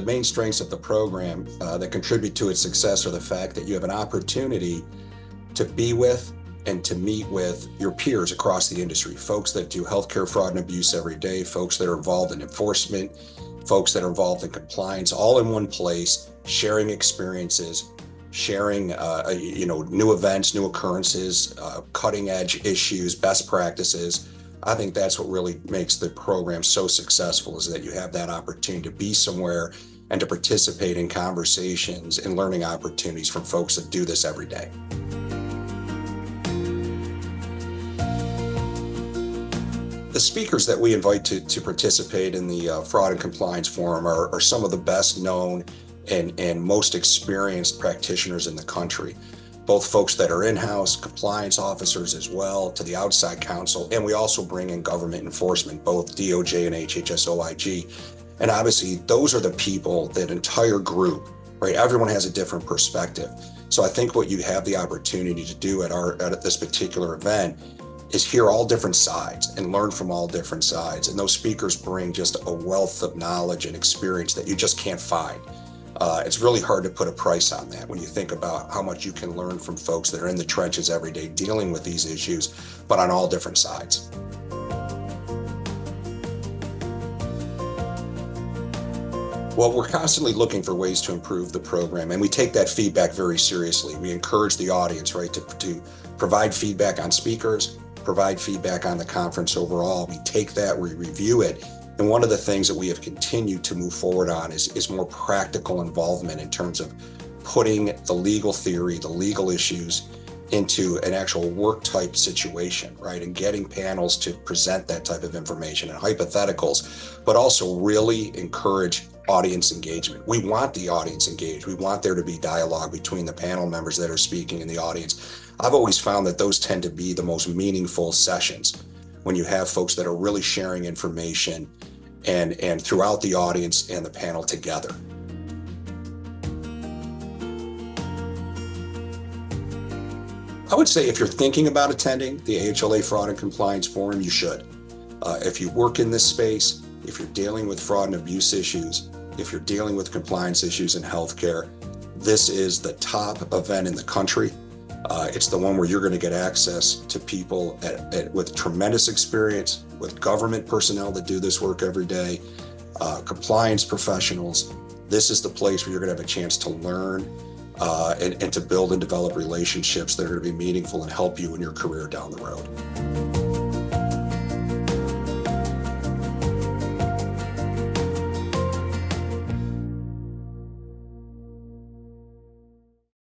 main strengths of the program that contribute to its success are the fact that you have an opportunity to be with and to meet with your peers across the industry, folks that do healthcare fraud and abuse every day, folks that are involved in enforcement, folks that are involved in compliance, all in one place, sharing experiences, sharing new events, new occurrences, cutting edge issues, best practices. I think that's what really makes the program so successful, is that you have that opportunity to be somewhere and to participate in conversations and learning opportunities from folks that do this every day. The speakers that we invite to participate in the Fraud and Compliance Forum are some of the best known and most experienced practitioners in the country, both folks that are in-house, compliance officers as well, to the outside counsel, and we also bring in government enforcement, both DOJ and HHS-OIG. And obviously, those are the people, that entire group, right? Everyone has a different perspective. So I think what you have the opportunity to do at this particular event is hear all different sides and learn from all different sides. And those speakers bring just a wealth of knowledge and experience that you just can't find. It's really hard to put a price on that when you think about how much you can learn from folks that are in the trenches every day dealing with these issues, but on all different sides. Well, we're constantly looking for ways to improve the program, and we take that feedback very seriously. We encourage the audience, right, to provide feedback on speakers, provide feedback on the conference overall. We take that, we review it, and one of the things that we have continued to move forward on is more practical involvement in terms of putting the legal theory, the legal issues into an actual work type situation, right? And getting panels to present that type of information and hypotheticals, but also really encourage audience engagement. We want the audience engaged. We want there to be dialogue between the panel members that are speaking and the audience. I've always found that those tend to be the most meaningful sessions, when you have folks that are really sharing information and throughout the audience and the panel together. I would say if you're thinking about attending the AHLA Fraud and Compliance Forum, you should. If you work in this space, if you're dealing with fraud and abuse issues, if you're dealing with compliance issues in healthcare, this is the top event in the country. It's the one where you're going to get access to people with tremendous experience, with government personnel that do this work every day, compliance professionals. This is the place where you're going to have a chance to learn and to build and develop relationships that are going to be meaningful and help you in your career down the road.